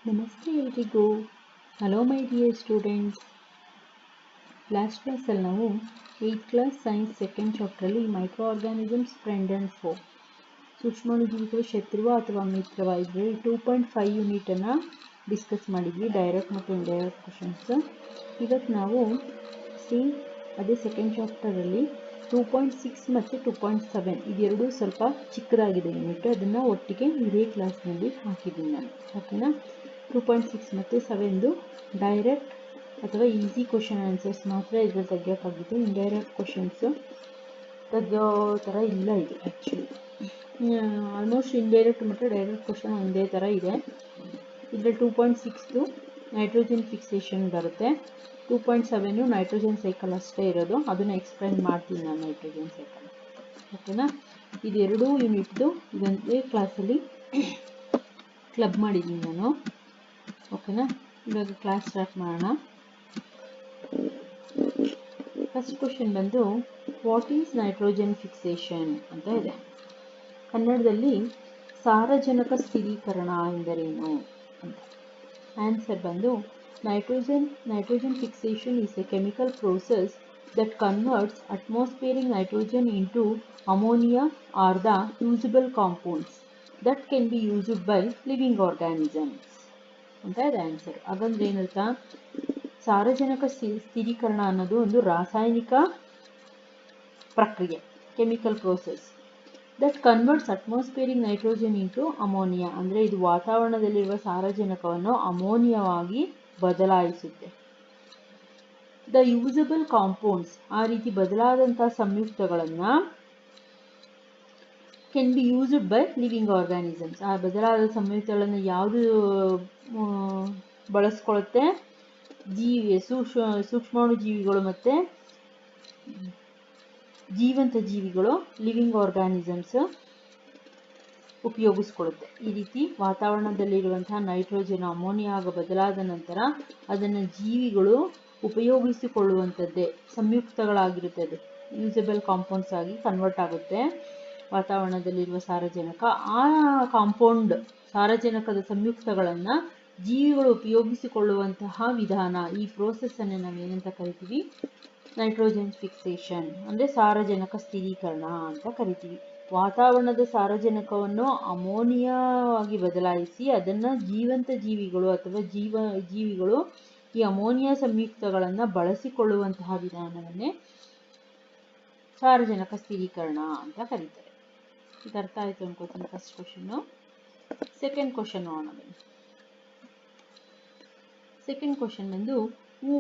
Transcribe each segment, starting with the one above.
ನಮಸ್ತೆ ಎಲ್ರಿಗೂ. Hello my dear students. Last ಕ್ಲಾಸಲ್ಲಿ ನಾವು 8th ಕ್ಲಾಸ್ ಸೈನ್ಸ್ ಸೆಕೆಂಡ್ ಚಾಪ್ಟ್ರಲ್ಲಿ microorganisms friend and foe, ಸೂಕ್ಷ್ಮಾಣುಜೀವಿಗಳು ಶತ್ರುವ ಅಥವಾ ಮಿತ್ರವ, ಇದರಲ್ಲಿ 2.5 ಯೂನಿಟನ್ನು ಡಿಸ್ಕಸ್ ಮಾಡಿದ್ವಿ, ಡೈರೆಕ್ಟ್ ಮತ್ತು ಇಂಡೈರೆಕ್ಟ್ ಕ್ವಶನ್ಸ್. ಇವತ್ತು ನಾವು ಸೇಮ್ ಅದೇ ಸೆಕೆಂಡ್ ಚಾಪ್ಟರಲ್ಲಿ 2.6 ಮತ್ತು 2.7 ಇದೆರಡೂ ಸ್ವಲ್ಪ ಚಿಕ್ಕದಾಗಿದೆ ಯೂನಿಟ್, ಅದನ್ನು ಒಟ್ಟಿಗೆ ಇದೇ ಕ್ಲಾಸ್ನಲ್ಲಿ ಹಾಕಿದ್ದೀನಿ ನಾನು. ಓಕೆನಾ? 2.6 ಮತ್ತು 7 ಡೈರೆಕ್ಟ್ ಅಥವಾ ಈಸಿ ಕ್ವಶನ್ ಆನ್ಸರ್ಸ್ ಮಾತ್ರ ಇದ್ರಲ್ಲಿ ತೆಗಿಯೋಕ್ಕಾಗಿತ್ತು. ಇಂಡೈರೆಕ್ಟ್ ಕ್ವಶನ್ಸು ತೆಗಿಯೋ ಥರ ಇಲ್ಲ ಇದು. ಆ್ಯಕ್ಚುಲಿ ಆಲ್ಮೋಸ್ಟ್ ಇಂಡೈರೆಕ್ಟ್ ಮತ್ತು ಡೈರೆಕ್ಟ್ ಕ್ವಶನ್ ಒಂದೇ ಥರ ಇದೆ. ಇದರಲ್ಲಿ 2.6 ನೈಟ್ರೋಜನ್ ಫಿಕ್ಸೇಷನ್ ಬರುತ್ತೆ, 2.7 ನೈಟ್ರೋಜನ್ ಸೈಕಲ್ ಅಷ್ಟೇ ಇರೋದು, ಅದನ್ನು ಎಕ್ಸ್ಪ್ಲೈನ್ ಮಾಡ್ತೀನಿ ನಾನು ನೈಟ್ರೋಜನ್ ಸೈಕಲ್. ಓಕೆನಾ? ಇದೆರಡೂ ಯೂನಿಟ್ದು ಇದೊಂದೇ ಕ್ಲಾಸಲ್ಲಿ ಕ್ಲಬ್ ಮಾಡಿದ್ದೀನಿ ನಾನು. ಓಕೆನಾ? ಇವಾಗ ಕ್ಲಾಸ್ ಸ್ಟಾರ್ಟ್ ಮಾಡೋಣ. ಫಸ್ಟ್ ಕ್ವಶನ್ ಬಂದು ವಾಟ್ ಈಸ್ ನೈಟ್ರೋಜನ್ ಫಿಕ್ಸೇಷನ್ ಅಂತ ಇದೆ. ಕನ್ನಡದಲ್ಲಿ ಸಾರಜನಕ ಸ್ಥಿರೀಕರಣ ಎಂದರೇನು ಅಂತ. ಆನ್ಸರ್ ಬಂದು nitrogen fixation is A chemical process that converts atmospheric nitrogen into ammonia or the usable compounds that can be used by living organisms ಅಂತ ಇದೆ ಆನ್ಸರ್. ಹಾಗಂದ್ರೆ ಏನರ್ಥ? ಸಾರಜನಕ ಸ್ಥಿರೀಕರಣ ಅನ್ನೋದು ಒಂದು ರಾಸಾಯನಿಕ ಪ್ರಕ್ರಿಯೆ, chemical process, that converts atmospheric nitrogen into ammonia, ಅಂದರೆ ಇದು ವಾತಾವರಣದಲ್ಲಿರುವ ಸಾರಜನಕವನ್ನು ಅಮೋನಿಯಾವಾಗಿ ಬದಲಾಯಿಸುತ್ತೆ. ದ ಯೂಸಬಲ್ ಕಾಂಪೌಂಡ್ಸ್, ಆ ರೀತಿ ಬದಲಾದಂಥ ಸಂಯುಕ್ತಗಳನ್ನು can be used by living organisms, ಆ ಬದಲಾದ ಸಂಯುಕ್ತಗಳನ್ನು ಯಾವುದು ಬಳಸ್ಕೊಳುತ್ತೆ? ಸೂಕ್ಷ್ಮಾಣುಜೀವಿಗಳು ಮತ್ತು ಜೀವಂತ ಜೀವಿಗಳು, ಲಿವಿಂಗ್ ಆರ್ಗ್ಯಾನಿಸಮ್ಸ್ ಉಪಯೋಗಿಸ್ಕೊಳ್ಳುತ್ತೆ. ಈ ರೀತಿ ವಾತಾವರಣದಲ್ಲಿರುವಂತಹ ನೈಟ್ರೋಜನ್ ಅಮೋನಿಯಾಗ ಬದಲಾದ ನಂತರ ಅದನ್ನು ಜೀವಿಗಳು ಉಪಯೋಗಿಸಿಕೊಳ್ಳುವಂಥದ್ದೇ ಸಂಯುಕ್ತಗಳಾಗಿರುತ್ತೆ. ಅದು ಯೂಸಬಲ್ ಕಾಂಪೌಂಡ್ಸ್ ಆಗಿ ಕನ್ವರ್ಟ್ ಆಗುತ್ತೆ ವಾತಾವರಣದಲ್ಲಿರುವ ಸಾರಜನಕ. ಆ ಕಾಂಪೌಂಡ್ ಸಾರಜನಕದ ಸಂಯುಕ್ತಗಳನ್ನು ಜೀವಿಗಳು ಉಪಯೋಗಿಸಿಕೊಳ್ಳುವಂತಹ ವಿಧಾನ, ಈ ಪ್ರೋಸೆಸ್ಸನ್ನೇ ನಾವು ಏನಂತ ಕರಿತೀವಿ? ನೈಟ್ರೋಜನ್ ಫಿಕ್ಸೇಷನ್, ಅಂದರೆ ಸಾರಜನಕ ಸ್ಥಿರೀಕರಣ ಅಂತ ಕರಿತೀವಿ. ವಾತಾವರಣದ ಸಾರಜನಕವನ್ನು ಅಮೋನಿಯಾವಾಗಿ ಬದಲಾಯಿಸಿ ಅದನ್ನು ಜೀವಂತ ಜೀವಿಗಳು ಅಥವಾ ಜೀವಿಗಳು ಈ ಅಮೋನಿಯಾ ಸಂಯುಕ್ತಗಳನ್ನು ಬಳಸಿಕೊಳ್ಳುವಂತಹ ವಿಧಾನವನ್ನೇ ಸಾರಜನಕ ಸ್ಥಿರೀಕರಣ ಅಂತ ಕರೀತಾರೆ. ಇದು ಅರ್ಥ ಆಯಿತು ಅನ್ಕೋತೀನಿ ಫಸ್ಟ್ ಕ್ವಶನ್ನು. ಸೆಕೆಂಡ್ ಕ್ವಶನ್ ನೋಡೋಣ ಬನ್ನಿ. ಸೆಕೆಂಡ್ ಕ್ವಶನ್ ಬಂದು who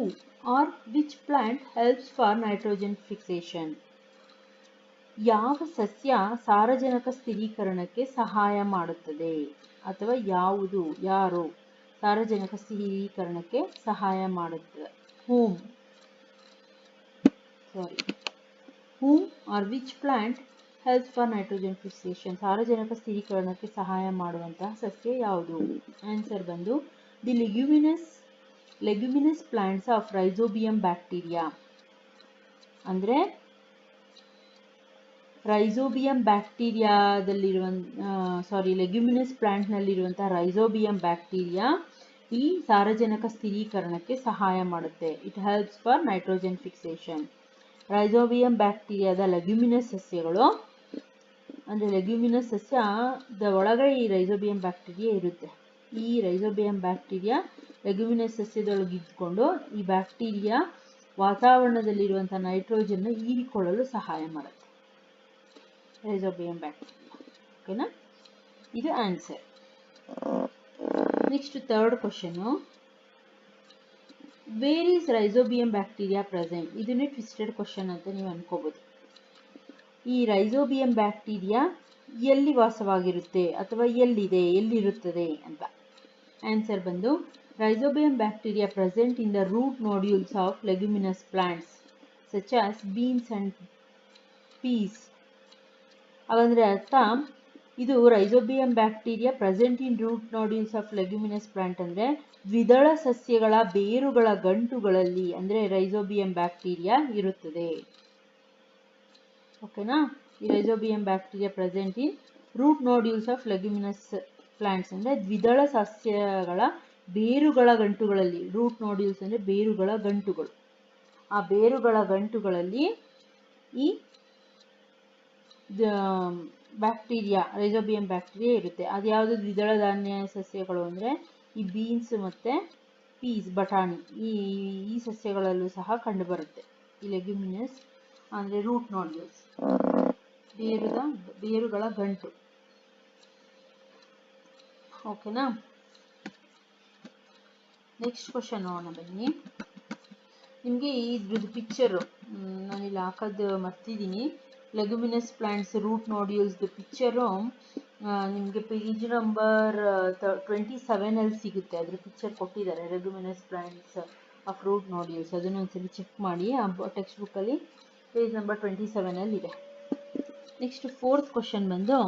are which plant helps for nitrogen fixation, ಯಾವ ಸಸ್ಯ ಸಾರಜನಕ ಸ್ಥಿರೀಕರಣಕ್ಕೆ ಸಹಾಯ ಮಾಡುತ್ತದೆ, ಅಥವಾ ಯಾರು ಸಾರಜನಕ ಸ್ಥಿರೀಕರಣಕ್ಕೆ ಸಹಾಯ ಮಾಡುತ್ತದೆ? Whom are which plant helps for nitrogen fixation, ಸಾರಜನಕ ಸ್ಥಿರೀಕರಣಕ್ಕೆ ಸಹಾಯ ಮಾಡುವಂತಹ ಸಸ್ಯ ಯಾವುದು? ಆನ್ಸರ್ ಬಂದು the leguminous plants of rhizobium bacteria, ಅಂದರೆ ರೈಸೋಬಿಯಂ ಲೆಗ್ಯುಮಿನಸ್ ಪ್ಲಾಂಟ್ನಲ್ಲಿರುವಂತಹ ರೈಸೋಬಿಯಂ ಬ್ಯಾಕ್ಟೀರಿಯಾ ಈ ಸಾರಜನಕ ಸ್ಥಿರೀಕರಣಕ್ಕೆ ಸಹಾಯ ಮಾಡುತ್ತೆ. It helps for nitrogen fixation. Rhizobium ಬ್ಯಾಕ್ಟೀರಿಯಾದ ಲೆಗ್ಯುಮಿನಸ್ ಸಸ್ಯಗಳು, ಅಂದರೆ ಲೆಗ್ಯುಮಿನಸ್ ಸಸ್ಯದ ಒಳಗಡೆ ಈ ರೈಸೋಬಿಯಂ ಬ್ಯಾಕ್ಟೀರಿಯಾ ಇರುತ್ತೆ. ಈ ರೈಸೋಬಿಯಂ ಬ್ಯಾಕ್ಟೀರಿಯಾ ಲೆಗ್ಯುಮಿನಸ್ ಸಸ್ಯದೊಳಗೆ ಇದ್ಕೊಂಡು ಈ ಬ್ಯಾಕ್ಟೀರಿಯಾ ವಾತಾವರಣದಲ್ಲಿರುವಂಥ ನೈಟ್ರೋಜನ್ನು ಹೀರಿಕೊಳ್ಳಲು ಸಹಾಯ ಮಾಡುತ್ತೆ, ರೈಸೋಬಿಯಂ ಬ್ಯಾಕ್ಟೀರಿಯಾ. ಓಕೆನಾ? ಇದು answer. Next third question, where is rhizobium bacteria present? ಇದನ್ನೇ ಟ್ವಿಸ್ಟೆಡ್ ಕ್ವಶನ್ ಅಂತ ನೀವು ಅನ್ಕೋಬೋದು. ಈ ರೈಸೋಬಿಯಂ ಬ್ಯಾಕ್ಟೀರಿಯಾ ಎಲ್ಲಿ ವಾಸವಾಗಿರುತ್ತೆ ಅಥವಾ ಎಲ್ಲಿರುತ್ತದೆ ಅಂತ. ಆನ್ಸರ್ ಬಂದು rhizobium bacteria present in the root nodules of leguminous plants such as beans and peas. ಹಾಗಂದ್ರೆ ಅರ್ಥ, ಇದು rhizobium bacteria present in root nodules of leguminous plant ಅಂದರೆ ದ್ವಿದಳ ಸಸ್ಯಗಳ ಬೇರುಗಳ ಗಂಟುಗಳಲ್ಲಿ, ಅಂದರೆ ರೈಸೋಬಿಯಂ ಬ್ಯಾಕ್ಟೀರಿಯಾ ಇರುತ್ತದೆ. ಓಕೆನಾ? ಈ rhizobium bacteria present in root nodules of leguminous plants ಅಂದರೆ ದ್ವಿದಳ ಸಸ್ಯಗಳ ಬೇರುಗಳ ಗಂಟುಗಳಲ್ಲಿ, ರೂಟ್ ನೋಡ್ಯೂಲ್ಸ್ ಅಂದರೆ ಬೇರುಗಳ ಗಂಟುಗಳು, ಆ ಬೇರುಗಳ ಗಂಟುಗಳಲ್ಲಿ ಈ ಬ್ಯಾಕ್ಟೀರಿಯಾ, ರೈಜೋಬಿಯಂ ಬ್ಯಾಕ್ಟೀರಿಯಾ ಇರುತ್ತೆ. ಅದು ಯಾವುದು ದ್ವಿದಳ ಧಾನ್ಯ ಸಸ್ಯಗಳು ಅಂದರೆ ಈ ಬೀನ್ಸ್ ಮತ್ತು ಪೀಸ್, ಬಟಾಣಿ, ಈ ಸಸ್ಯಗಳಲ್ಲೂ ಸಹ ಕಂಡುಬರುತ್ತೆ ಈ ಲೆಗ್ಯುಮಿನಸ್ ಅಂದರೆ ರೂಟ್ ನೋಡ್ಯೂಲ್ಸ್, ಬೇರುಗಳ ಗಂಟು. ಓಕೆನಾ? ನೆಕ್ಸ್ಟ್ ಕ್ವಶನ್ ನೋಡೋಣ ಬನ್ನಿ. ನಿಮಗೆ ಇದ್ರದ್ದು ಪಿಕ್ಚರು ನಾನಿಲ್ಲಿ ಹಾಕೋದು ಮರ್ತಿದ್ದೀನಿ. ಲೆಗ್ಯುಮಿನಸ್ ಪ್ಲಾಂಟ್ಸ್ ರೂಟ್ ನೋಡ್ಯೂಲ್ಸ್ದು ಪಿಕ್ಚರು ನಿಮಗೆ ಪೇಜ್ ನಂಬರ್ 27 ಸಿಗುತ್ತೆ. ಅದ್ರ ಪಿಕ್ಚರ್ ಕೊಟ್ಟಿದ್ದಾರೆ, leguminous plants of root nodules. ಅದನ್ನು ಒಂದ್ಸಲಿ ಚೆಕ್ ಮಾಡಿ, ಆ ಟೆಕ್ಸ್ಟ್ ಬುಕ್ಕಲ್ಲಿ ಪೇಜ್ ನಂಬರ್ 27 ಇದೆ. ನೆಕ್ಸ್ಟ್ 4th ಕ್ವಶನ್ ಬಂದು,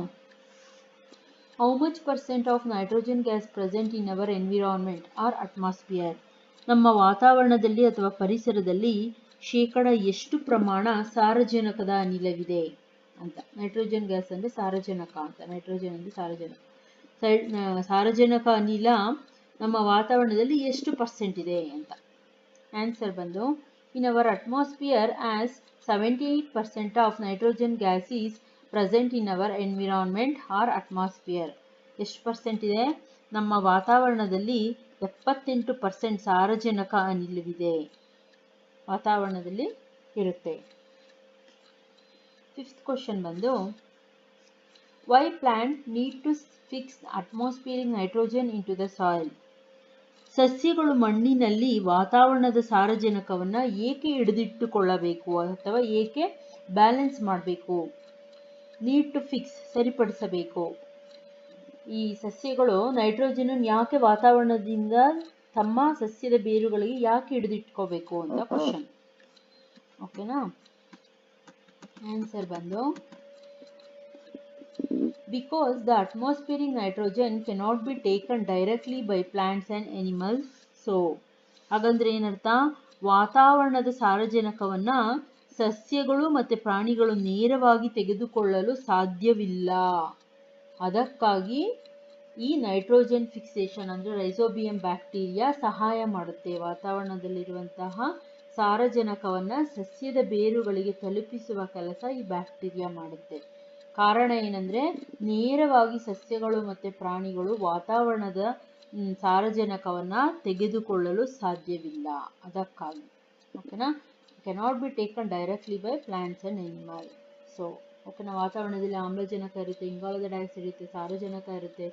how much % of nitrogen gas present in our environment or atmosphere? ನಮ್ಮ ವಾತಾವರಣದಲ್ಲಿ ಅಥವಾ ಪರಿಸರದಲ್ಲಿ ಶೇಕಡ ಎಷ್ಟು ಪ್ರಮಾಣ ಸಾರಜನಕದ ಅನಿಲವಿದೆ ಅಂತ. ನೈಟ್ರೋಜನ್ ಗ್ಯಾಸ್ ಅಂದರೆ ಸಾರಜನಕ ಅಂತ, ನೈಟ್ರೋಜನ್ ಅಂದರೆ ಸಾರಜನಕ. ಸಾರಜನಕ ಅನಿಲ ನಮ್ಮ ವಾತಾವರಣದಲ್ಲಿ ಎಷ್ಟು % ಇದೆ ಅಂತ. ಆನ್ಸರ್ ಬಂದು, in our atmosphere as 78% of nitrogen gas is present in our environment or atmosphere. ಎಷ್ಟು % ಇದೆ? ನಮ್ಮ ವಾತಾವರಣದಲ್ಲಿ 78% ಸಾರಜನಕ ಅನಿಲವಿದೆ, ವಾತಾವರಣದಲ್ಲಿ ಇರುತ್ತೆ. 5th ಕ್ವಶನ್ ಬಂದು, why plant need to fix atmospheric nitrogen into the soil? ಸಸ್ಯಗಳು ಮಣ್ಣಿನಲ್ಲಿ ವಾತಾವರಣದ ಸಾರಜನಕವನ್ನು ಏಕೆ ಹಿಡಿದಿಟ್ಟುಕೊಳ್ಳಬೇಕು ಅಥವಾ ಏಕೆ ಬ್ಯಾಲೆನ್ಸ್ ಮಾಡಬೇಕು? ನೀಡ್ ಟು ಫಿಕ್ಸ್, ಸರಿಪಡಿಸಬೇಕು. ಈ ಸಸ್ಯಗಳು ನೈಟ್ರೋಜನ್ ಯಾಕೆ ವಾತಾವರಣದಿಂದ ತಮ್ಮ ಸಸ್ಯದ ಬೇರುಗಳಿಗೆ ಯಾಕೆ ಹಿಡಿದಿಟ್ಕೋಬೇಕು ಅಂತ ಕ್ವಶನ್. ಓಕೆನಾ? ಆನ್ಸರ್ ಬಂದು, because the atmospheric nitrogen cannot be taken directly by plants and animals. So ಹಾಗಂದ್ರೆ ಏನರ್ಥ? ವಾತಾವರಣದ ಸಾರಜನಕವನ್ನು ಸಸ್ಯಗಳು ಮತ್ತು ಪ್ರಾಣಿಗಳು ನೇರವಾಗಿ ತೆಗೆದುಕೊಳ್ಳಲು ಸಾಧ್ಯವಿಲ್ಲ. ಅದಕ್ಕಾಗಿ ಈ ನೈಟ್ರೋಜನ್ ಫಿಕ್ಸೇಷನ್ ಅಂದರೆ ರೈಜೋಬಿಯಂ ಬ್ಯಾಕ್ಟೀರಿಯಾ ಸಹಾಯ ಮಾಡುತ್ತೆ. ವಾತಾವರಣದಲ್ಲಿರುವಂತಹ ಸಾರಜನಕವನ್ನು ಸಸ್ಯದ ಬೇರುಗಳಿಗೆ ತಲುಪಿಸುವ ಕೆಲಸ ಈ ಬ್ಯಾಕ್ಟೀರಿಯಾ ಮಾಡುತ್ತೆ. ಕಾರಣ ಏನಂದರೆ, ನೇರವಾಗಿ ಸಸ್ಯಗಳು ಮತ್ತು ಪ್ರಾಣಿಗಳು ವಾತಾವರಣದ ಸಾರಜನಕವನ್ನು ತೆಗೆದುಕೊಳ್ಳಲು ಸಾಧ್ಯವಿಲ್ಲ, ಅದಕ್ಕಾಗಿ. ಓಕೆನಾ? Cannot be taken directly by plants and animal. So ಓಕೆನಾ? ವಾತಾವರಣದಲ್ಲಿ ಆಮ್ಲಜನಕ ಇರುತ್ತೆ, ಇಂಗಾಲದ ಡೈಆಕ್ಸೈಡ್ ಇರುತ್ತೆ, ಸಾರಜನಕ ಇರುತ್ತೆ,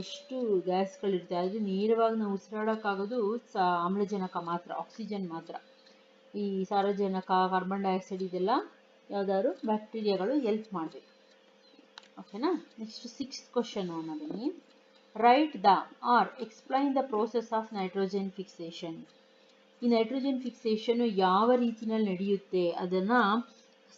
ಎಷ್ಟು ಗ್ಯಾಸ್ಗಳಿರುತ್ತೆ. ಆದರೆ ನೇರವಾಗಿ ನಾವು ಉಸಿರಾಡೋಕ್ಕಾಗೋದು ಆಮ್ಲಜನಕ ಮಾತ್ರ, ಆಕ್ಸಿಜನ್ ಮಾತ್ರ. ಈ ಸಾರಜನಕ, ಕಾರ್ಬನ್ ಡೈಆಕ್ಸೈಡ್ ಇದೆಲ್ಲ ಯಾವ್ದಾದ್ರು ಬ್ಯಾಕ್ಟೀರಿಯಾಗಳು ಹೆಲ್ಪ್ ಮಾಡಬೇಕು. ಓಕೆನಾ? ನೆಕ್ಸ್ಟ್ 6th ಕ್ವಶನ್ ನೋಡೋಣ ಬನ್ನಿ. Write the or explain the process of nitrogen fixation. ಈ ನೈಟ್ರೋಜನ್ ಫಿಕ್ಸೇಷನ್ ಯಾವ ರೀತಿಯಲ್ಲಿ ನಡೆಯುತ್ತೆ ಅದನ್ನು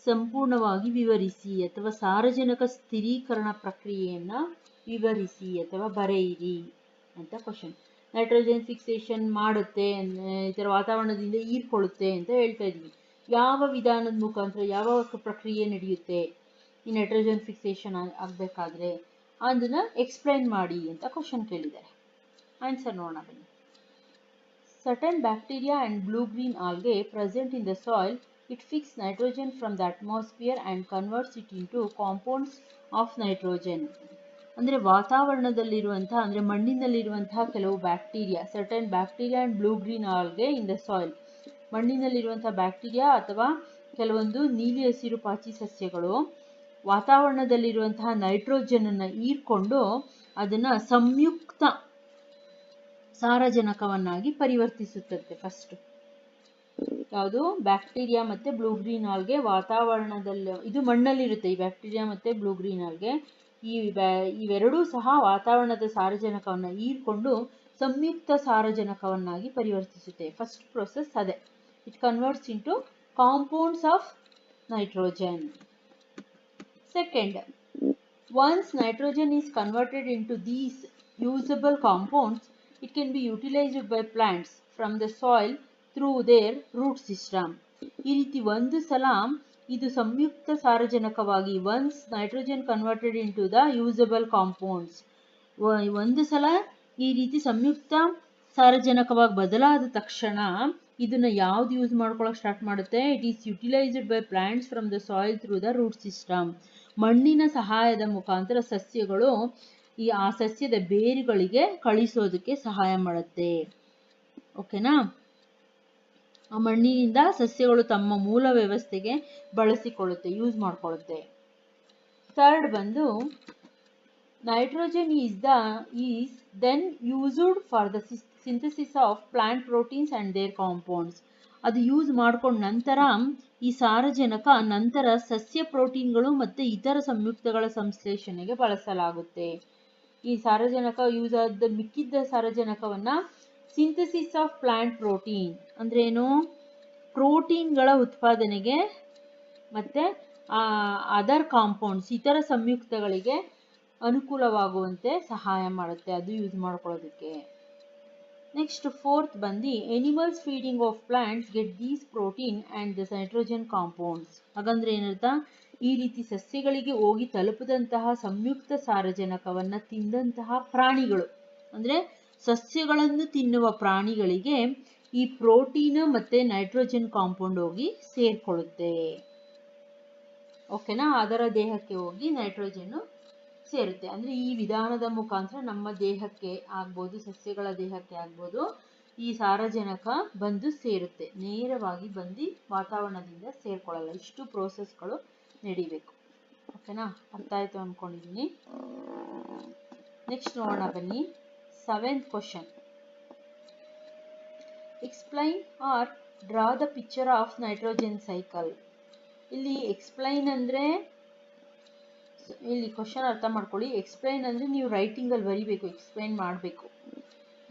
ಸಂಪೂರ್ಣವಾಗಿ ವಿವರಿಸಿ, ಅಥವಾ ಸಾರಜನಕ ಸ್ಥಿರೀಕರಣ ಪ್ರಕ್ರಿಯೆಯನ್ನು ವಿವರಿಸಿ ಅಥವಾ ಬರೆಯಿರಿ ಅಂತ ಕ್ವಶನ್. ನೈಟ್ರೋಜನ್ ಫಿಕ್ಸೇಷನ್ ಮಾಡುತ್ತೆ, ಈ ಥರ ವಾತಾವರಣದಿಂದ ಹೀರ್ಕೊಳ್ಳುತ್ತೆ ಅಂತ ಹೇಳ್ತಾ ಇದ್ವಿ. ಯಾವ ವಿಧಾನದ ಮುಖಾಂತರ, ಯಾವ ಪ್ರಕ್ರಿಯೆ ನಡೆಯುತ್ತೆ ಈ ನೈಟ್ರೋಜನ್ ಫಿಕ್ಸೇಷನ್ ಆಗಬೇಕಾದ್ರೆ ಅದನ್ನು ಎಕ್ಸ್ಪ್ಲೈನ್ ಮಾಡಿ ಅಂತ ಕ್ವಶನ್ ಕೇಳಿದ್ದಾರೆ. ಆನ್ಸರ್ ನೋಡೋಣ ಬನ್ನಿ. Certain bacteria and blue-green algae present in the soil, it fixes nitrogen from the atmosphere and converts it into compounds of nitrogen. ಅಂದರೆ ವಾತಾವರಣದಲ್ಲಿರುವಂತಹ, ಅಂದರೆ ಮಣ್ಣಿನಲ್ಲಿರುವಂತಹ ಕೆಲವು bacteria, certain bacteria and blue green algae in the soil, ಮಣ್ಣಿನಲ್ಲಿರುವಂತಹ bacteria ಅಥವಾ ಕೆಲವೊಂದು ನೀಲಿ ಹಸಿರು ಪಾಚಿ ಸಸ್ಯಗಳು ವಾತಾವರಣದಲ್ಲಿರುವಂತಹ ನೈಟ್ರೋಜನನ್ನು ಹೀರ್ಕೊಂಡು ಅದನ್ನು ಸಂಯುಕ್ತ ಸಾರಜನಕವನ್ನಾಗಿ ಪರಿವರ್ತಿಸುತ್ತದೆ. ಫಸ್ಟ್ ಯಾವುದು? ಬ್ಯಾಕ್ಟೀರಿಯಾ ಮತ್ತು ಬ್ಲೂ ಗ್ರೀನ್ ಆಲ್ಗೆ ವಾತಾವರಣದಲ್ಲಿ, ಇದು ಮಣ್ಣಲ್ಲಿರುತ್ತೆ ಈ ಬ್ಯಾಕ್ಟೀರಿಯಾ ಮತ್ತು ಬ್ಲೂ ಗ್ರೀನ್ ಆಲ್ಗೆ, ಇವೆರಡೂ ಸಹ ವಾತಾವರಣದ ಸಾರಜನಕವನ್ನು ಹೀರ್ಕೊಂಡು ಸಂಯುಕ್ತ ಸಾರಜನಕವನ್ನಾಗಿ ಪರಿವರ್ತಿಸುತ್ತೆ. ಫಸ್ಟ್ ಪ್ರೋಸೆಸ್ ಅದೇ. It converts into compounds of nitrogen. Second, once nitrogen is converted into these usable compounds, it can be utilized by plants from the soil through their root system. ಈ ರೀತಿ ಒಂದು ಸಲ ಇದು ಸಂಯುಕ್ತ ಸಾರಜನಕವಾಗಿ, once nitrogen converted into the usable compounds, ಒಂದು ಸಲ ಈ ರೀತಿ ಸಂಯುಕ್ತ ಸಾರಜನಕವಾಗಿ ಬದಲಾದ ತಕ್ಷಣ ಇದನ್ನ ಯಾವ್ದು ಯೂಸ್ ಮಾಡ್ಕೊಳಕ್ ಸ್ಟಾರ್ಟ್ ಮಾಡುತ್ತೆ? It is utilised by plants from the soil through the root system. ಮಣ್ಣಿನ ಸಹಾಯದ ಮುಖಾಂತರ ಸಸ್ಯಗಳು ಆ ಸಸ್ಯದ ಬೇರುಗಳಿಗೆ ಕಳಿಸೋದಕ್ಕೆ ಸಹಾಯ ಮಾಡುತ್ತೆ. ಓಕೆನಾ? ಆ ಮಣ್ಣಿನಿಂದ ಸಸ್ಯಗಳು ತಮ್ಮ ಮೂಲ ವ್ಯವಸ್ಥೆಗೆ ಬಳಸಿಕೊಳ್ಳುತ್ತೆ, ಯೂಸ್ ಮಾಡ್ಕೊಳ್ಳುತ್ತೆ. ಥರ್ಡ್ ಬಂದು nitrogen is then used for the synthesis of plant proteins and their compounds. ಅದು ಯೂಸ್ ಮಾಡ್ಕೊಂಡ ನಂತರ ಈ ಸಾರಜನಕ ನಂತರ ಸಸ್ಯ ಪ್ರೋಟೀನ್ಗಳು ಮತ್ತು ಇತರ ಸಂಯುಕ್ತಗಳ ಸಂಶ್ಲೇಷಣೆಗೆ ಬಳಸಲಾಗುತ್ತೆ. ಈ ಸಾರಜನಕ ಯೂಸ್ ಆದ ಮಿಕ್ಕಿದ್ದ ಸಾರಜನಕವನ್ನ ಸಿಂಥಸಿಸ್ ಆಫ್ ಪ್ಲಾಂಟ್ ಪ್ರೋಟೀನ್ ಅಂದ್ರೆ ಏನು? ಪ್ರೋಟೀನ್ಗಳ ಉತ್ಪಾದನೆಗೆ ಮತ್ತೆ ಅದರ್ ಕಾಂಪೌಂಡ್ಸ್ ಇತರ ಸಂಯುಕ್ತಗಳಿಗೆ ಅನುಕೂಲವಾಗುವಂತೆ ಸಹಾಯ ಮಾಡುತ್ತೆ, ಅದು ಯೂಸ್ ಮಾಡ್ಕೊಳ್ಳೋದಕ್ಕೆ. ನೆಕ್ಸ್ಟ್ ಫೋರ್ತ್ ಬಂದು animals feeding of plants get these protein and the nitrogen compounds. ಹಾಗಂದ್ರೆ ಏನರ್ಥ? ಈ ರೀತಿ ಸಸ್ಯಗಳಿಗೆ ಹೋಗಿ ತಲುಪದಂತಹ ಸಂಯುಕ್ತ ಸಾರಜನಕವನ್ನು ತಿಂದಂತಹ ಪ್ರಾಣಿಗಳು ಅಂದ್ರೆ ಸಸ್ಯಗಳನ್ನು ತಿನ್ನುವ ಪ್ರಾಣಿಗಳಿಗೆ ಈ ಪ್ರೋಟೀನ್ ಮತ್ತೆ ನೈಟ್ರೋಜನ್ ಕಾಂಪೌಂಡ್ ಹೋಗಿ ಸೇರ್ಕೊಳ್ಳುತ್ತೆ. ಓಕೆನಾ? ಅದರ ದೇಹಕ್ಕೆ ಹೋಗಿ ನೈಟ್ರೋಜನ್ ಸೇರುತ್ತೆ. ಅಂದ್ರೆ ಈ ವಿಧಾನದ ಮುಖಾಂತರ ನಮ್ಮ ದೇಹಕ್ಕೆ ಆಗ್ಬೋದು, ಸಸ್ಯಗಳ ದೇಹಕ್ಕೆ ಆಗ್ಬೋದು, ಈ ಸಾರಜನಕ ಬಂದು ಸೇರುತ್ತೆ. ನೇರವಾಗಿ ಬಂದು ವಾತಾವರಣದಿಂದ ಸೇರ್ಕೊಳ್ಳಲ್ಲ. ಇಷ್ಟು ಪ್ರೋಸೆಸ್ಗಳು ನಡಿಬೇಕು. ಓಕೆನಾ? ಅರ್ಥ ಆಯ್ತು ಅನ್ಕೊಂಡಿದ್ದೀನಿ. ನೆಕ್ಸ್ಟ್ ನೋಡೋಣ ಬನ್ನಿ. 7th question. Explain or draw the picture of nitrogen cycle. ಇಲ್ಲಿ ಎಕ್ಸ್ಪ್ಲೈನ್ ಅಂದ್ರೆ ಇಲ್ಲಿ ಕ್ವಶನ್ ಅರ್ಥ ಮಾಡ್ಕೊಳ್ಳಿ. ಎಕ್ಸ್ಪ್ಲೈನ್ ಅಂದ್ರೆ ನೀವು ರೈಟಿಂಗ್ ಅಲ್ಲಿ ಬರಿಬೇಕು, ಎಕ್ಸ್ಪ್ಲೈನ್ ಮಾಡಬೇಕು.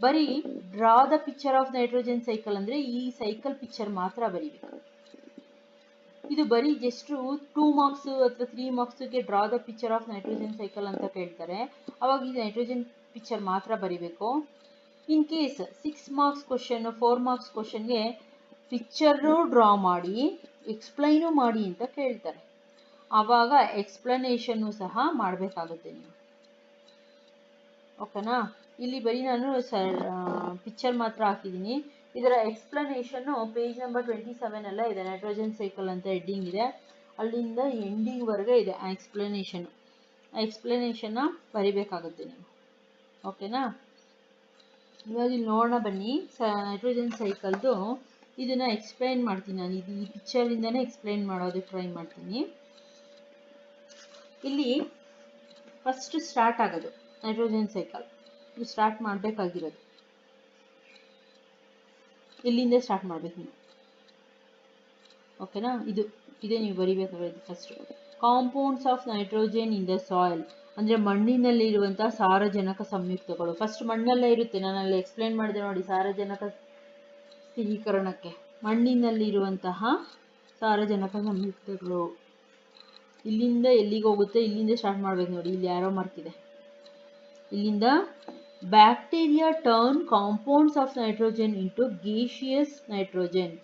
ಬರೀ draw the picture of nitrogen cycle ಅಂದ್ರೆ ಈ ಸೈಕಲ್ ಪಿಕ್ಚರ್ ಮಾತ್ರ ಬರಿಬೇಕು. ಇದು ಬರೀ ಜಸ್ಟ್ 2 ಮಾರ್ಕ್ಸ್ ಅಥವಾ 3 ಮಾರ್ಕ್ಸ್ಗೆ draw the picture of nitrogen cycle ಅಂತ ಕೇಳ್ತಾರೆ. ಅವಾಗ ಈ ನೈಟ್ರೋಜನ್ ಪಿಕ್ಚರ್ ಮಾತ್ರ ಬರಿಬೇಕು. In case 6 marks question 4 marks ಕ್ವಶನ್ಗೆ ಪಿಕ್ಚರು ಡ್ರಾ ಮಾಡಿ ಎಕ್ಸ್ಪ್ಲೈನು ಮಾಡಿ ಅಂತ ಕೇಳ್ತಾರೆ. ಆವಾಗ ಎಕ್ಸ್ಪ್ಲನೇಷನ್ನು ಸಹ ಮಾಡಬೇಕಾಗುತ್ತೆ ನೀವು. ಓಕೆನಾ? ಇಲ್ಲಿ ಬರೀ ನಾನು ಪಿಕ್ಚರ್ ಮಾತ್ರ ಹಾಕಿದ್ದೀನಿ. ಇದರ ಎಕ್ಸ್ಪ್ಲನೇಷನ್ನು ಪೇಜ್ ನಂಬರ್ 27 ಎಲ್ಲ ಇದೆ. ನೈಟ್ರೋಜನ್ ಸೈಕಲ್ ಅಂತ ಹೆಡ್ಡಿಂಗ್ ಇದೆ, ಅಲ್ಲಿಂದ ಎಂಡಿಂಗ್ ವರೆಗೆ ಇದೆ ಆ ಎಕ್ಸ್ಪ್ಲನೇಷನ್. ಆ ಎಕ್ಸ್ಪ್ಲನೇಷನ್ನ ಬರಿಬೇಕಾಗುತ್ತೆ ನೀವು. ಓಕೆನಾ? ಇವಾಗ ಇಲ್ಲಿ ನೋಡೋಣ ಬನ್ನಿ. ನೈಟ್ರೋಜನ್ ಸೈಕಲ್ದು ಇದನ್ನ ಎಕ್ಸ್ಪ್ಲೈನ್ ಮಾಡ್ತೀನಿ ನಾನು. ಇದು ಈ ಪಿಕ್ಚರಿಂದನೇ ಎಕ್ಸ್ಪ್ಲೈನ್ ಮಾಡೋದಕ್ಕೆ ಟ್ರೈ ಮಾಡ್ತೀನಿ. ಇಲ್ಲಿ ಫಸ್ಟ್ ಸ್ಟಾರ್ಟ್ ಆಗೋದು ನೈಟ್ರೋಜನ್ ಸೈಕಲ್. ಇದು ಸ್ಟಾರ್ಟ್ ಮಾಡಬೇಕಾಗಿರೋದು ಇಲ್ಲಿಂದ ಸ್ಟಾರ್ಟ್ ಮಾಡಬೇಕು ನೀವು. ಓಕೆನಾ? ಇದೇ ನೀವು ಬರಿಬೇಕಾಗಿರೋದು. First compounds of nitrogen in the soil ಅಂದ್ರೆ ಮಣ್ಣಿನಲ್ಲಿರುವಂತಹ ಸಾರಜನಕ ಸಂಯುಕ್ತಗಳು. ಫಸ್ಟ್ ಮಣ್ಣಲ್ಲೇ ಇರುತ್ತೆ, ನಾನು ಅಲ್ಲಿ ಎಕ್ಸ್ಪ್ಲೈನ್ ಮಾಡಿದೆ ನೋಡಿ. ಸಾರಜನಕ ಸ್ಥಿರೀಕರಣಕ್ಕೆ ಮಣ್ಣಿನಲ್ಲಿರುವಂತಹ ಸಾರಜನಕ ಸಂಯುಕ್ತಗಳು ಇಲ್ಲಿಂದ ಎಲ್ಲಿಗೆ ಹೋಗುತ್ತೆ? ಇಲ್ಲಿಂದ ಸ್ಟಾರ್ಟ್ ಮಾಡ್ಬೇಕು ನೋಡಿ. ಇಲ್ಲಿ ಯಾರೋ ಮಾರ್ಕ್ ಇದೆ. ಇಲ್ಲಿಂದ bacteria turn compounds of nitrogen into gaseous nitrogen.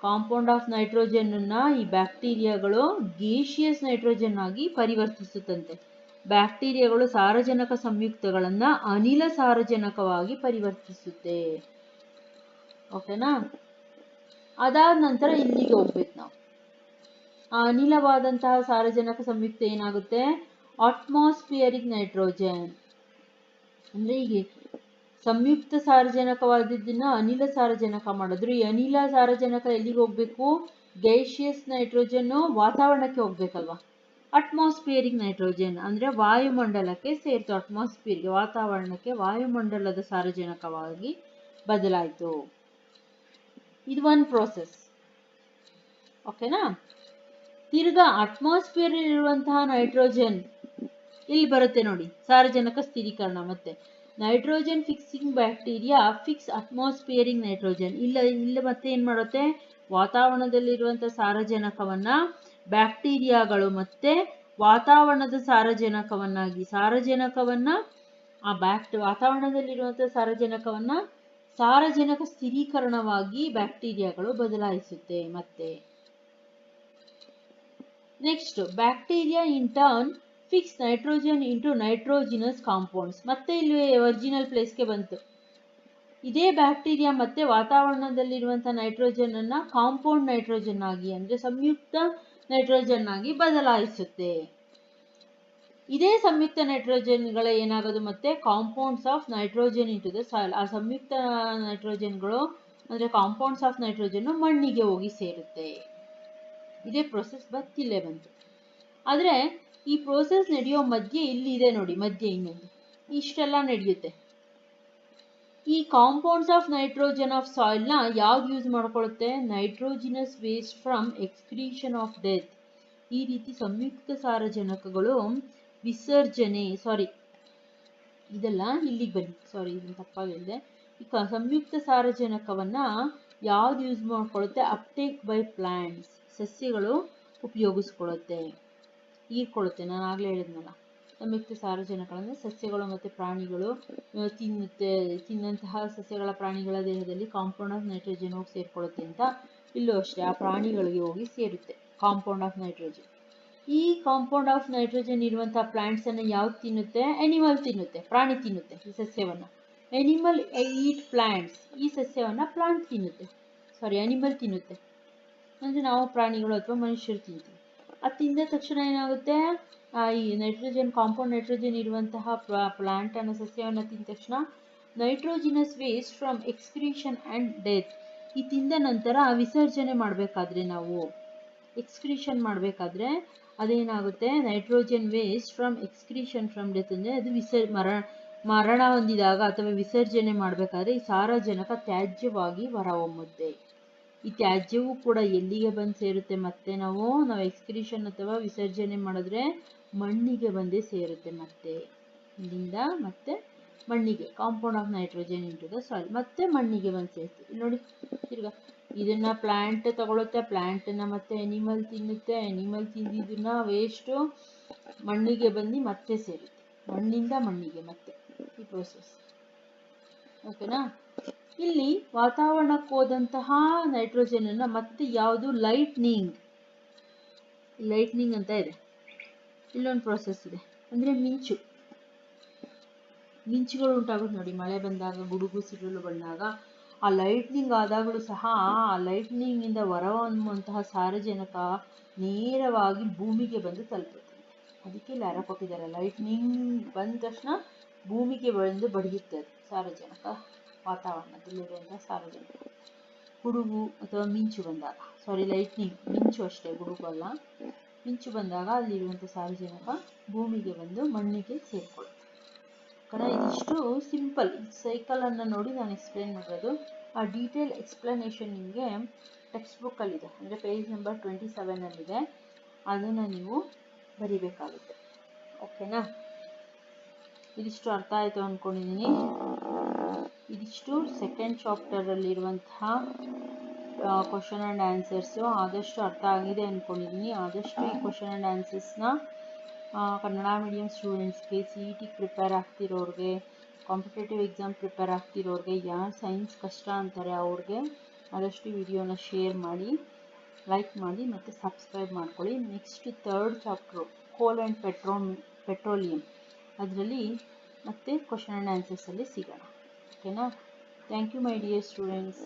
Compound of nitrogen ಅನ್ನ ಈ ಬ್ಯಾಕ್ಟೀರಿಯಾಗಳು ಗೇಷಿಯಸ್ ನೈಟ್ರೋಜನ್ ಆಗಿ ಪರಿವರ್ತಿಸುತ್ತಂತೆ. ಬ್ಯಾಕ್ಟೀರಿಯಾಗಳು ಸಾರಜನಕ ಸಂಯುಕ್ತಗಳನ್ನ ಅನಿಲ ಸಾರಜನಕವಾಗಿ ಪರಿವರ್ತಿಸುತ್ತೆ. ಓಕೆನಾ? ಅದಾದ ನಂತರ ಇಲ್ಲಿಗೆ ಹೋಗ್ಬೇಕು ನಾವು. ಆ ಅನಿಲವಾದಂತಹ ಸಾರಜನಕ ಸಂಯುಕ್ತ ಏನಾಗುತ್ತೆ? Atmospheric nitrogen. ಅಂದ್ರೆ ಈಗ ಸಂಯುಕ್ತ ಸಾರಜನಕವಾದದ್ದನ್ನ ಅನಿಲ ಸಾರಜನಕ ಮಾಡಿದ್ರು. ಈ ಅನಿಲ ಸಾರಜನಕ ಎಲ್ಲಿಗೆ ಹೋಗ್ಬೇಕು? ಗೇಷಿಯಸ್ ನೈಟ್ರೋಜನ್ ವಾತಾವರಣಕ್ಕೆ ಹೋಗ್ಬೇಕಲ್ವಾ? ಅಟ್ಮಾಸ್ಫಿಯರಿಕ್ ನೈಟ್ರೋಜನ್ ಅಂದ್ರೆ ವಾಯುಮಂಡಲಕ್ಕೆ ಸೇರ್ತು. ಅಟ್ಮಾಸ್ಫಿಯರ್ಗೆ ವಾತಾವರಣಕ್ಕೆ ವಾಯುಮಂಡಲದ ಸಾರಜನಕವಾಗಿ ಬದಲಾಯಿತು. ಇದು ಒಂದು ಪ್ರೋಸೆಸ್. ಓಕೆನಾ? ತಿರ್ಗಾ ಅಟ್ಮಾಸ್ಫಿಯರ್ ಇರುವಂತಹ ನೈಟ್ರೋಜನ್ ಇಲ್ಲಿ ಬರುತ್ತೆ ನೋಡಿ, ಸಾರಜನಕ ಸ್ಥಿರೀಕರಣ. ಮತ್ತೆ nitrogen fixing bacteria fix atmospheric nitrogen. ಇಲ್ಲ ಮತ್ತೆ ಏನ್ ಮಾಡುತ್ತೆ? ವಾತಾವರಣದಲ್ಲಿರುವಂತಹ ಸಾರಜನಕವನ್ನ ಬ್ಯಾಕ್ಟೀರಿಯಾಗಳು ಮತ್ತೆ ವಾತಾವರಣದ ಸಾರಜನಕವನ್ನ ವಾತಾವರಣದಲ್ಲಿರುವಂತಹ ಸಾರಜನಕವನ್ನ ಸಾರಜನಕ ಸ್ಥಿರೀಕರಣವಾಗಿ ಬ್ಯಾಕ್ಟೀರಿಯಾಗಳು ಬದಲಾಯಿಸುತ್ತೆ. ಮತ್ತೆ next bacteria in turn fix nitrogen into nitrogenous compounds. ಮತ್ತೆ ಇಲ್ಲಿ ಒರಿಜಿನಲ್ ಪ್ಲೇಸ್ಗೆ ಬಂತು. ಇದೇ ಬ್ಯಾಕ್ಟೀರಿಯಾ ಮತ್ತೆ ವಾತಾವರಣದಲ್ಲಿರುವಂತಹ ನೈಟ್ರೋಜನ್ ಅನ್ನ ಕಾಂಪೌಂಡ್ ನೈಟ್ರೋಜನ್ ಆಗಿ ಅಂದ್ರೆ ಸಂಯುಕ್ತ ನೈಟ್ರೋಜನ್ ಆಗಿ ಬದಲಾಯಿಸುತ್ತೆ. ಇದೇ ಸಂಯುಕ್ತ ನೈಟ್ರೋಜನ್ಗಳ ಏನಾಗೋದು ಮತ್ತೆ compounds of nitrogen into the soil. ಆ ಸಂಯುಕ್ತ ನೈಟ್ರೋಜನ್ಗಳು ಅಂದ್ರೆ ಕಾಂಪೌಂಡ್ಸ್ ಆಫ್ ನೈಟ್ರೋಜನ್ ಮಣ್ಣಿಗೆ ಹೋಗಿ ಸೇರುತ್ತೆ. ಇದೇ ಪ್ರೋಸೆಸ್ ಇಲ್ಲೇ ಬಂತು. ಆದ್ರೆ ಈ ಪ್ರೋಸೆಸ್ ನಡೆಯೋ ಮಧ್ಯೆ ಇಲ್ಲಿ ಇದೆ ನೋಡಿ, ಮಧ್ಯೆ ಇನ್ನೊಂದು ಇಷ್ಟೆಲ್ಲ ನಡೆಯುತ್ತೆ. ಈ compounds of nitrogen of soil ನ ಯಾವ್ದು ಯೂಸ್ ಮಾಡ್ಕೊಳ್ಳುತ್ತೆ? Nitrogenous waste from excretion of death. ಈ ರೀತಿ ಸಂಯುಕ್ತ ಸಾರಜನಕಗಳು ವಿಸರ್ಜನೆ ಇದೆಲ್ಲ ಇಲ್ಲಿಗೆ ಬನ್ನಿ, ಇದನ್ನು ತಪ್ಪಾಗಿ ಹೇಳಿದೆ. ಈ ಸಂಯುಕ್ತ ಸಾರಜನಕವನ್ನ ಯಾವ್ದು ಯೂಸ್ ಮಾಡ್ಕೊಳ್ಳುತ್ತೆ? ಅಪ್ಟೇಕ್ ಬೈ ಪ್ಲಾಂಟ್ಸ್, ಸಸ್ಯಗಳು ಉಪಯೋಗಿಸ್ಕೊಳ್ಳುತ್ತೆ, ಹೀರ್ಕೊಳ್ಳುತ್ತೆ. ನಾನು ಆಗ್ಲೇ ಹೇಳಿದ್ನಲ್ಲ, ಸಂಯುಕ್ತ ಸಾರಜನಕಗಳನ್ನು ಸಸ್ಯಗಳು ಮತ್ತು ಪ್ರಾಣಿಗಳು ತಿನ್ನಂತಹ ಸಸ್ಯಗಳ ಪ್ರಾಣಿಗಳ ದೇಹದಲ್ಲಿ ಕಾಂಪೌಂಡ್ ಆಫ್ ನೈಟ್ರೋಜನ್ ಹೋಗಿ ಸೇರ್ಕೊಳ್ಳುತ್ತೆ ಅಂತ. ಇಲ್ಲೂ ಅಷ್ಟೇ ಆ ಪ್ರಾಣಿಗಳಿಗೆ ಹೋಗಿ ಸೇರುತ್ತೆ ಕಾಂಪೌಂಡ್ ಆಫ್ ನೈಟ್ರೋಜನ್. ಈ ಕಾಂಪೌಂಡ್ ಆಫ್ ನೈಟ್ರೋಜನ್ ಇರುವಂತಹ ಪ್ಲಾಂಟ್ಸ್ ಅನ್ನು ಯಾವ್ದು ತಿನ್ನುತ್ತೆ? ಅನಿಮಲ್ ತಿನ್ನುತ್ತೆ, ಪ್ರಾಣಿ ತಿನ್ನುತ್ತೆ ಈ ಸಸ್ಯವನ್ನ. ಅನಿಮಲ್ ಈಟ್ ಪ್ಲಾಂಟ್ಸ್, ಈ ಸಸ್ಯವನ್ನ ಪ್ಲಾಂಟ್ ತಿನ್ನುತ್ತೆ, ಅನಿಮಲ್ ತಿನ್ನುತ್ತೆ ಅಂದ್ರೆ ನಾವು ಪ್ರಾಣಿಗಳು ಅಥವಾ ಮನುಷ್ಯರು ತಿಂತೀವಿ. ಅದು ತಿಂದ ತಕ್ಷಣ ಏನಾಗುತ್ತೆ? ಈ ನೈಟ್ರೋಜನ್ ಕಾಂಪೌಂಡ್ ನೈಟ್ರೋಜನ್ ಇರುವಂತಹ ಪ್ಲಾಂಟ್ ಅನ್ನು ಸಸ್ಯವನ್ನು ತಿಂದ ತಕ್ಷಣ nitrogenous waste from excretion and death, ಈ ತಿಂದ ನಂತರ ವಿಸರ್ಜನೆ ಮಾಡಬೇಕಾದ್ರೆ ನಾವು ಎಕ್ಸ್ಕ್ರೀಷನ್ ಮಾಡಬೇಕಾದ್ರೆ ಅದೇನಾಗುತ್ತೆ? Nitrogen waste from excretion from death ಅಂದರೆ ಅದು ಮರಣ ಹೊಂದಿದಾಗ ಅಥವಾ ವಿಸರ್ಜನೆ ಮಾಡಬೇಕಾದ್ರೆ ಈ ಸಾರಜನಕ ತ್ಯಾಜ್ಯವಾಗಿ ಹೊರಹೊಮ್ಮುತ್ತೆ. ಈ ತ್ಯಾಜ್ಯವು ಕೂಡ ಎಲ್ಲಿಗೆ ಬಂದು ಸೇರುತ್ತೆ? ಮತ್ತೆ ನಾವು ಎಕ್ಸ್ಕ್ರೀಷನ್ ಅಥವಾ ವಿಸರ್ಜನೆ ಮಾಡಿದ್ರೆ ಮಣ್ಣಿಗೆ ಬಂದೇ ಸೇರುತ್ತೆ. ಮತ್ತೆ ಇಲ್ಲಿಂದ ಮತ್ತೆ ಮಣ್ಣಿಗೆ, compound of nitrogen into the soil, ಮತ್ತೆ ಮಣ್ಣಿಗೆ ಬಂದು ಸೇರುತ್ತೆ. ಇಲ್ಲಿ ನೋಡಿ ತಿರ್ಗಾ ಇದನ್ನ ಪ್ಲಾಂಟ್ ತಗೊಳುತ್ತೆ, ಪ್ಲಾಂಟನ್ನ ಮತ್ತೆ ಅನಿಮಲ್ ತಿನ್ನುತ್ತೆ, ಅನಿಮಲ್ ತಿಂದಿದ್ದನ್ನ ವೇಸ್ಟು ಮಣ್ಣಿಗೆ ಬಂದು ಮತ್ತೆ ಸೇರುತ್ತೆ, ಮಣ್ಣಿಂದ ಮಣ್ಣಿಗೆ ಮತ್ತೆ ಈ ಪ್ರೋಸೆಸ್. ಓಕೆನಾ? ಇಲ್ಲಿ ವಾತಾವರಣಕ್ಕೆ ಹೋದಂತಹ ನೈಟ್ರೋಜನ್ ಅನ್ನ ಮತ್ತೆ ಯಾವುದು? ಲೈಟ್ನಿಂಗ್ ಅಂತ ಇದೆ. ಇಲ್ಲೊಂದು ಪ್ರೋಸೆಸ್ ಇದೆ, ಅಂದ್ರೆ ಮಿಂಚುಗಳು ಉಂಟಾಗುತ್ತೆ ನೋಡಿ, ಮಳೆ ಬಂದಾಗ, ಗುಡುಗು ಸಿಡಿಲು ಬಂದಾಗ ಆ ಲೈಟ್ನಿಂಗ್ ಆದಾಗಲೂ ಸಹ ಆ ಲೈಟ್ನಿಂಗ್ ಇಂದ ಹೊರಹೊಮ್ಮುವಂತಹ ಸಾರಜನಕ ನೇರವಾಗಿ ಭೂಮಿಗೆ ಬಂದು ತಲುಪುತ್ತೆ. ಅದಕ್ಕೆ ಇಲ್ಲಿ ಯಾರೋ ಕೊಟ್ಟಿದ್ದಾರೆ, ಲೈಟ್ನಿಂಗ್ ಬಂದ ತಕ್ಷಣ ಭೂಮಿಗೆ ಬಂದು ಬಡಿಯುತ್ತೆ ಅದು ಸಾರಜನಕ, ವಾತಾವರಣದಲ್ಲಿರುವಂತಹ ಸಾರಜನಕ. ಗುಡುಗು ಅಥವಾ ಮಿಂಚು ಬಂದಾಗ, ಲೈಟ್ನಿಂಗ್, ಮಿಂಚು ಅಷ್ಟೇ, ಗುಡುಗು ಅಲ್ಲ. ಮಿಂಚು ಬಂದಾಗ ಅಲ್ಲಿರುವಂಥ ಸಾರಜನಕ ಭೂಮಿಗೆ ಬಂದು ಮಣ್ಣಿಗೆ ಸೇರಿಕೊಳ್ಳುತ್ತೆ. ಇದಿಷ್ಟು ಸಿಂಪಲ್ ಸೈಕಲ್ ಅನ್ನು ನೋಡಿ ನಾನು ಎಕ್ಸ್ಪ್ಲೇನ್ ಮಾಡಿರೋದು. ಆ ಡೀಟೇಲ್ ಎಕ್ಸ್ಪ್ಲನೇಷನ್ ನಿಮಗೆ ಟೆಕ್ಸ್ಟ್ ಬುಕ್ಕಲ್ಲಿದೆ, ಅಂದರೆ ಪೇಜ್ ನಂಬರ್ 27 ಅದನ್ನು ನೀವು ಬರಿಬೇಕಾಗುತ್ತೆ. ಓಕೆನಾ? ಇದಿಷ್ಟು ಅರ್ಥ ಆಯಿತು ಅಂದ್ಕೊಂಡಿದ್ದೀನಿ. ಇದಿಷ್ಟು ಸೆಕೆಂಡ್ ಚಾಪ್ಟರಲ್ಲಿರುವಂತಹ ಕ್ವಶನ್ ಆ್ಯಂಡ್ ಆನ್ಸರ್ಸು. ಆದಷ್ಟು ಅರ್ಥ ಆಗಿದೆ ಅಂದ್ಕೊಂಡಿದ್ದೀನಿ. ಆದಷ್ಟು ಈ ಕ್ವಶನ್ ಆ್ಯಂಡ್ ಆನ್ಸರ್ಸ್ನ ಕನ್ನಡ ಮೀಡಿಯಂ ಸ್ಟೂಡೆಂಟ್ಸ್ಗೆ, CET ಪ್ರಿಪೇರ್ ಆಗ್ತಿರೋರಿಗೆ, ಕಾಂಪಿಟೇಟಿವ್ ಎಕ್ಸಾಮ್ ಪ್ರಿಪೇರ್ ಆಗ್ತಿರೋರಿಗೆ, ಯಾರು ಸೈನ್ಸ್ ಕಷ್ಟ ಅಂತಾರೆ ಅವ್ರಿಗೆ ಆದಷ್ಟು ವಿಡಿಯೋನ ಶೇರ್ ಮಾಡಿ, ಲೈಕ್ ಮಾಡಿ ಮತ್ತು ಸಬ್ಸ್ಕ್ರೈಬ್ ಮಾಡ್ಕೊಳ್ಳಿ. Next 3rd chapter coal and petroleum, ಅದರಲ್ಲಿ ಮತ್ತೆ ಕ್ವಶನ್ ಆ್ಯಂಡ್ ಆನ್ಸರ್ಸಲ್ಲಿ ಸಿಗೋಣ. ಓಕೆನಾ? Thank you my dear students.